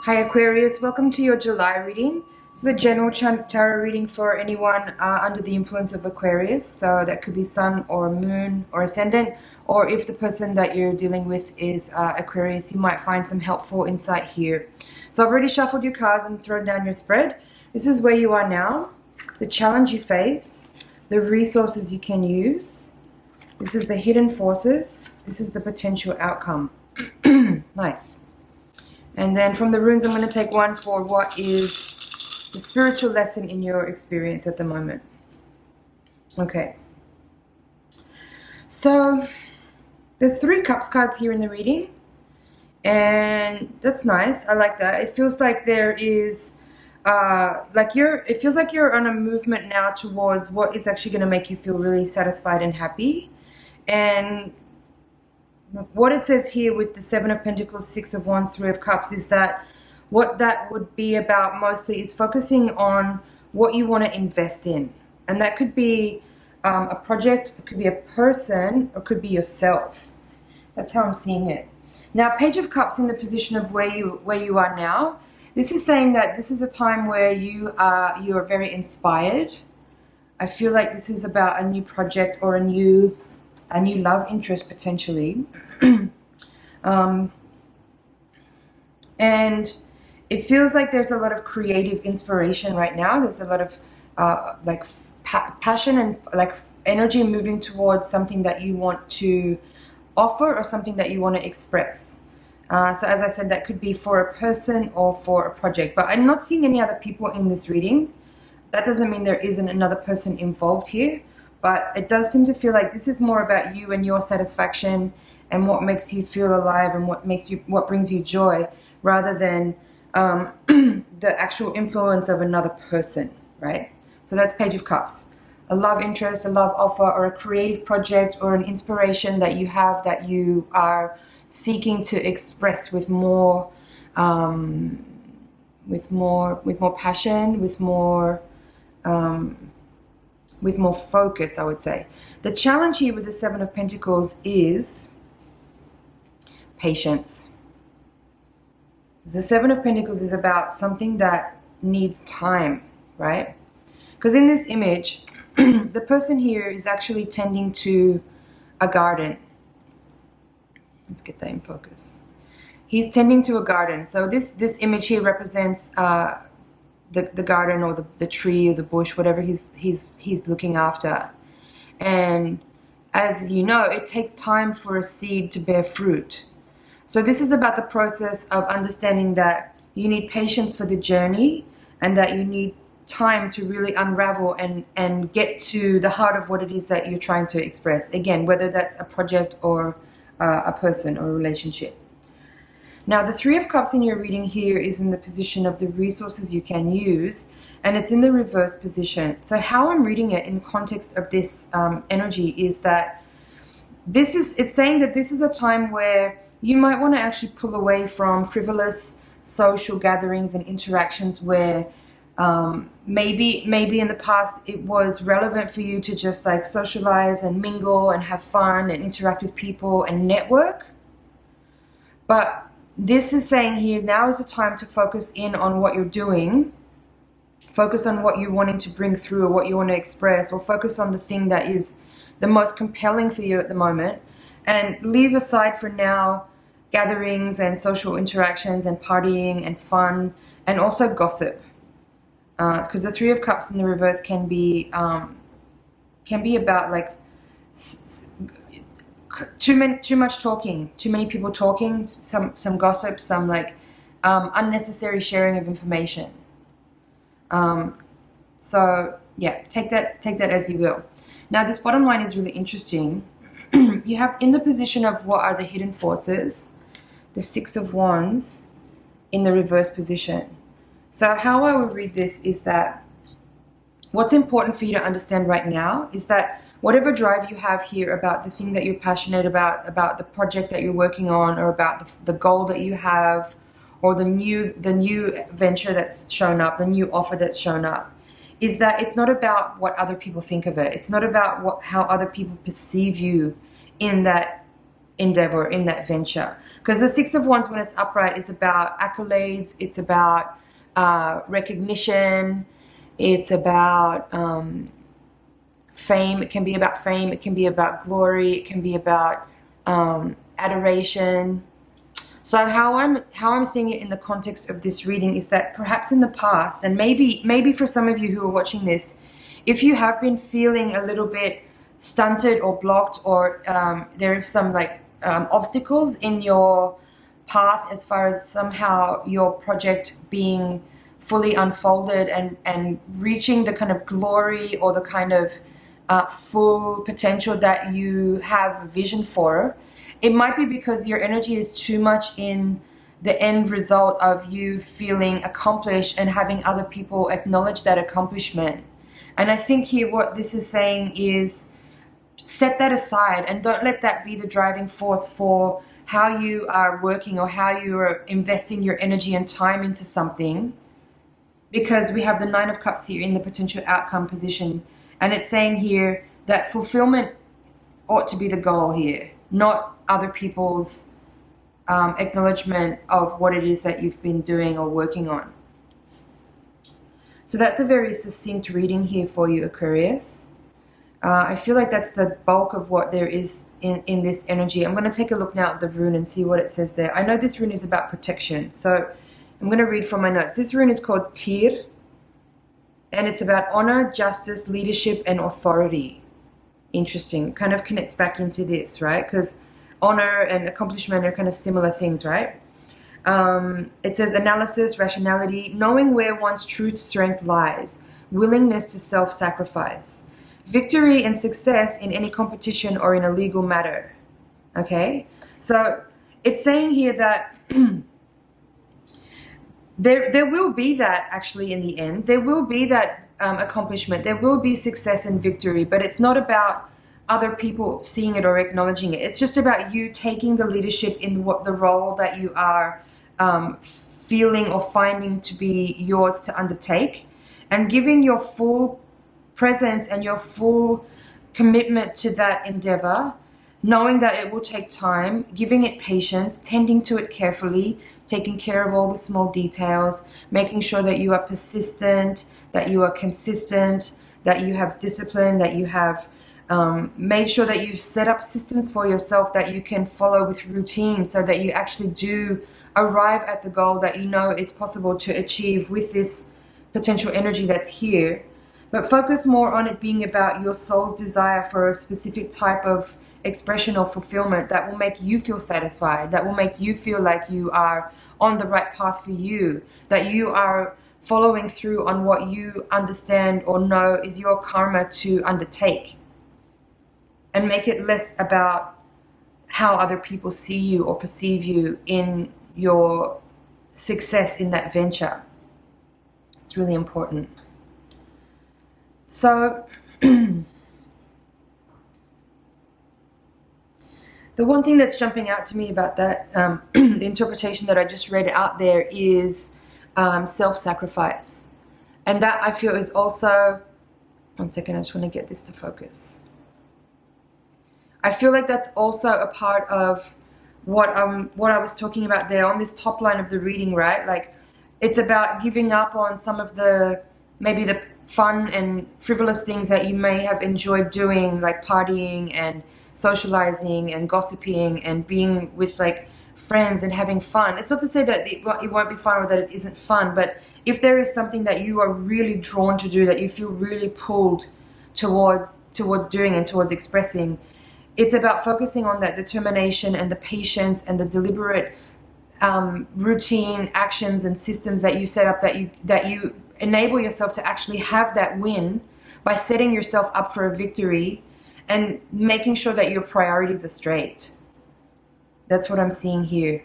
Hi Aquarius, welcome to your July reading. This is a general tarot reading for anyone under the influence of Aquarius. So that could be sun or moon or ascendant, or if the person that you're dealing with is Aquarius, you might find some helpful insight here. So I've already shuffled your cards and thrown down your spread. This is where you are now, the challenge you face, the resources you can use. This is the hidden forces. This is the potential outcome. Nice. And then from the runes, I'm going to take one for what is the spiritual lesson in your experience at the moment. Okay. So there's 3 cups cards here in the reading. And that's nice. I like that. It feels like there is, it feels like you're on a movement now towards what is actually going to make you feel really satisfied and happy. And what it says here with the 7 of Pentacles, 6 of Wands, 3 of Cups is that what that would be about mostly is focusing on what you want to invest in. And that could be a project, it could be a person, or it could be yourself. That's how I'm seeing it. Now, Page of Cups in the position of where you are now, this is saying that this is a time where you are very inspired. I feel like this is about a new project or a new love interest potentially. And it feels like there's a lot of creative inspiration right now. There's a lot of passion and energy moving towards something that you want to offer or something that you want to express. So as I said, that could be for a person or for a project, but I'm not seeing any other people in this reading. That doesn't mean there isn't another person involved here. But it does seem to feel like this is more about you and your satisfaction and what makes you feel alive and what brings you joy, rather than the actual influence of another person, right? So that's Page of Cups. A love interest, a love offer, or a creative project or an inspiration that you have that you are seeking to express with more passion, with more focus, I would say. The challenge here with the 7 of Pentacles is patience. The 7 of Pentacles is about something that needs time, right? Because in this image, the person here is actually tending to a garden. Let's get that in focus. He's tending to a garden. So this image here represents the garden or the tree or the bush, whatever he's looking after. And as you know, it takes time for a seed to bear fruit. So this is about the process of understanding that you need patience for the journey and that you need time to really unravel and get to the heart of what it is that you're trying to express. Again, whether that's a project or a person or a relationship. Now, the 3 of Cups in your reading here is in the position of the resources you can use, and it's in the reverse position. So how I'm reading it in context of this energy is that it's saying that this is a time where you might want to actually pull away from frivolous social gatherings and interactions where maybe in the past it was relevant for you to just like socialize and mingle and have fun and interact with people and network. But this is saying here, now is the time to focus in on what you're doing, focus on what you're wanting to bring through or what you want to express, or focus on the thing that is the most compelling for you at the moment, and leave aside for now gatherings and social interactions and partying and fun and also gossip. Because the 3 of Cups in the reverse can be about like too much talking, too many people talking, some gossip, some like unnecessary sharing of information. So yeah, take that as you will. Now this bottom line is really interesting. You have in the position of what are the hidden forces, the 6 of Wands in the reverse position. So how I would read this is that what's important for you to understand right now is that whatever drive you have here about the thing that you're passionate about the project that you're working on, or about the goal that you have, or the new venture that's shown up, the new offer that's shown up, is that it's not about what other people think of it. It's not about how other people perceive you in that endeavor, in that venture. Because the Six of Wands, when it's upright, is about accolades, it's about recognition, it's about fame. It can be about fame, it can be about glory, it can be about adoration. So how I'm seeing it in the context of this reading is that perhaps in the past, and maybe for some of you who are watching this, if you have been feeling a little bit stunted or blocked, or there is some like obstacles in your path as far as somehow your project being fully unfolded and reaching the kind of glory or the kind of full potential that you have a vision for, it might be because your energy is too much in the end result of you feeling accomplished and having other people acknowledge that accomplishment. And I think here what this is saying is set that aside and don't let that be the driving force for how you are working or how you are investing your energy and time into something, because we have the Nine of Cups here in the potential outcome position, and it's saying here that fulfillment ought to be the goal here, not other people's acknowledgement of what it is that you've been doing or working on. So that's a very succinct reading here for you, Aquarius. I feel like that's the bulk of what there is in this energy. I'm going to take a look now at the rune and see what it says there. I know this rune is about protection, so I'm going to read from my notes. This rune is called Tyr, and it's about honor, justice, leadership, and authority. Interesting. Kind of connects back into this, right? Because honor and accomplishment are kind of similar things, right? It says analysis, rationality, knowing where one's true strength lies, willingness to self-sacrifice, victory and success in any competition or in a legal matter. Okay? So it's saying here that there will be that actually in the end. There will be that accomplishment. There will be success and victory, but it's not about other people seeing it or acknowledging it. It's just about you taking the leadership in what the role that you are feeling or finding to be yours to undertake, and giving your full presence and your full commitment to that endeavor, knowing that it will take time, giving it patience, tending to it carefully, taking care of all the small details, making sure that you are persistent, that you are consistent, that you have discipline, that you have made sure that you've set up systems for yourself that you can follow with routine, so that you actually do arrive at the goal that you know is possible to achieve with this potential energy that's here. But focus more on it being about your soul's desire for a specific type of expression or fulfillment that will make you feel satisfied, that will make you feel like you are on the right path for you, that you are following through on what you understand or know is your karma to undertake, and make it less about how other people see you or perceive you in your success in that venture. It's really important. So the one thing that's jumping out to me about that, the interpretation that I just read out there, is self-sacrifice. And that, I feel, is also, one second, I just want to get this to focus. I feel like that's also a part of what I was talking about there on this top line of the reading, right? Like, it's about giving up on some of the, maybe the fun and frivolous things that you may have enjoyed doing, like partying and socializing and gossiping and being with like friends and having fun. It's not to say that it won't be fun or that it isn't fun, but if there is something that you are really drawn to do, that you feel really pulled towards doing and towards expressing, it's about focusing on that determination and the patience and the deliberate routine actions and systems that you set up, that you enable yourself to actually have that win by setting yourself up for a victory and making sure that your priorities are straight. That's what I'm seeing here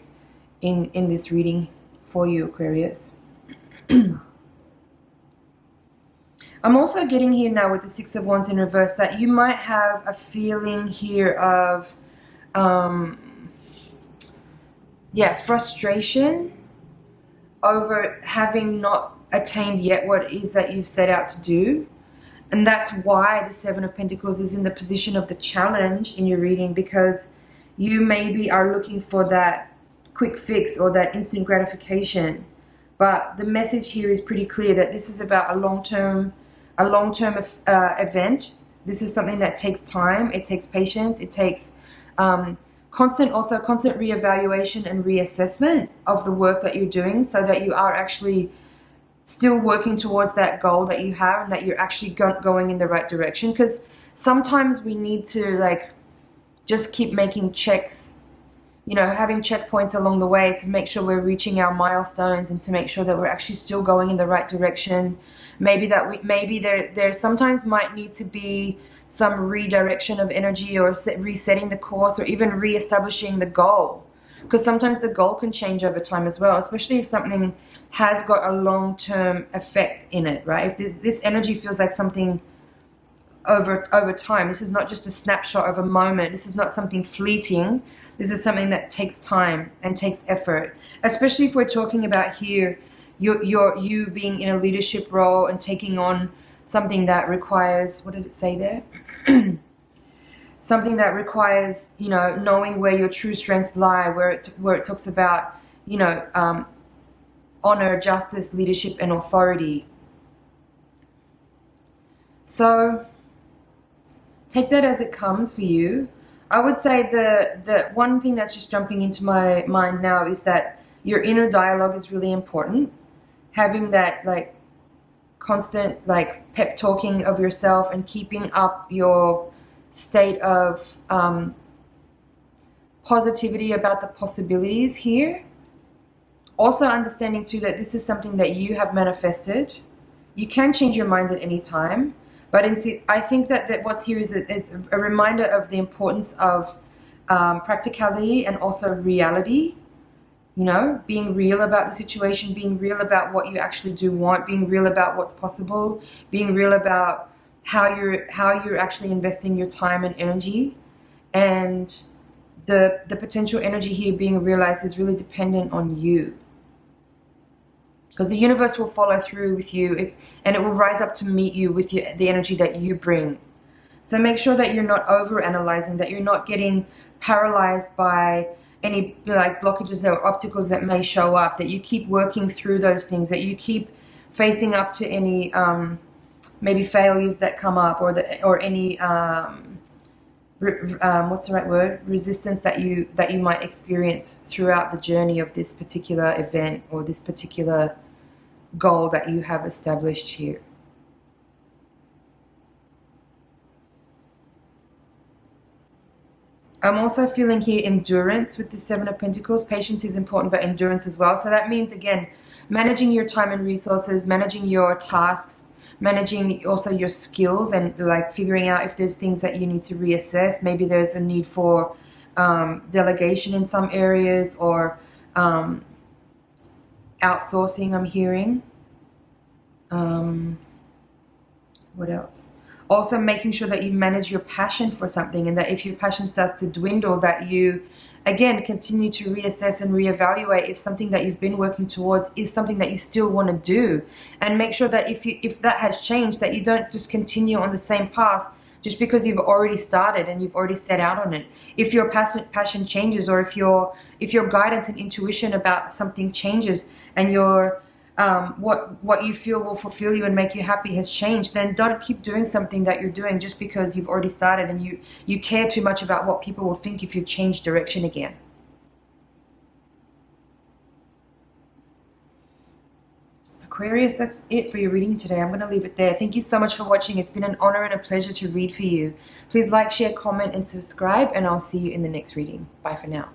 in this reading for you, Aquarius. I'm also getting here now with the Six of Wands in reverse that you might have a feeling here of frustration over having not attained yet what it is that you've set out to do. And that's why the Seven of Pentacles is in the position of the challenge in your reading, because You maybe are looking for that quick fix or that instant gratification. But the message here is pretty clear that this is about a long-term event. This is something that takes time. It takes patience. It takes constant reevaluation and reassessment of the work that you're doing, so that you are actually still working towards that goal that you have, and that you're actually going in the right direction. Because sometimes we need to like just keep making checks, you know, having checkpoints along the way to make sure we're reaching our milestones and to make sure that we're actually still going in the right direction. Maybe there sometimes might need to be some redirection of energy, or resetting the course, or even reestablishing the goal. Because sometimes the goal can change over time as well, especially if something has got a long-term effect in it, right? If this energy feels like something over time. This is not just a snapshot of a moment. This is not something fleeting. This is something that takes time and takes effort, especially if we're talking about here you being in a leadership role and taking on something that requires, what did it say there? Something that requires, you know, knowing where your true strengths lie, where it talks about, you know, honor, justice, leadership, and authority. So take that as it comes for you. I would say the one thing that's just jumping into my mind now is that your inner dialogue is really important. Having that like constant like pep talking of yourself and keeping up your state of positivity about the possibilities here. Also understanding too that this is something that you have manifested. You can change your mind at any time. But I think that what's here is a reminder of the importance of practicality and also reality. You know, being real about the situation, being real about what you actually do want, being real about what's possible, being real about how you're actually investing your time and energy. And the potential energy here being realized is really dependent on you. Because the universe will follow through with you, and it will rise up to meet you with the energy that you bring. So make sure that you're not over-analyzing, that you're not getting paralyzed by any like blockages or obstacles that may show up, that you keep working through those things, that you keep facing up to any maybe failures that come up, or any what's the right word? Resistance that you might experience throughout the journey of this particular event or this particular goal that you have established here. I'm also feeling here endurance with the Seven of Pentacles. Patience is important, but endurance as well. So that means, again, managing your time and resources, managing your tasks, managing also your skills, and like figuring out if there's things that you need to reassess. Maybe there's a need for delegation in some areas, or outsourcing, I'm hearing. What else? Also making sure that you manage your passion for something, and that if your passion starts to dwindle, that you again continue to reassess and reevaluate if something that you've been working towards is something that you still want to do, and make sure that if that has changed, that you don't just continue on the same path just because you've already started and you've already set out on it. If your passion changes, or if your guidance and intuition about something changes, and your what you feel will fulfill you and make you happy has changed, then don't keep doing something that you're doing just because you've already started and you care too much about what people will think if you change direction again. Aquarius, that's it for your reading today. I'm going to leave it there. Thank you so much for watching. It's been an honor and a pleasure to read for you. Please like, share, comment, and subscribe, and I'll see you in the next reading. Bye for now.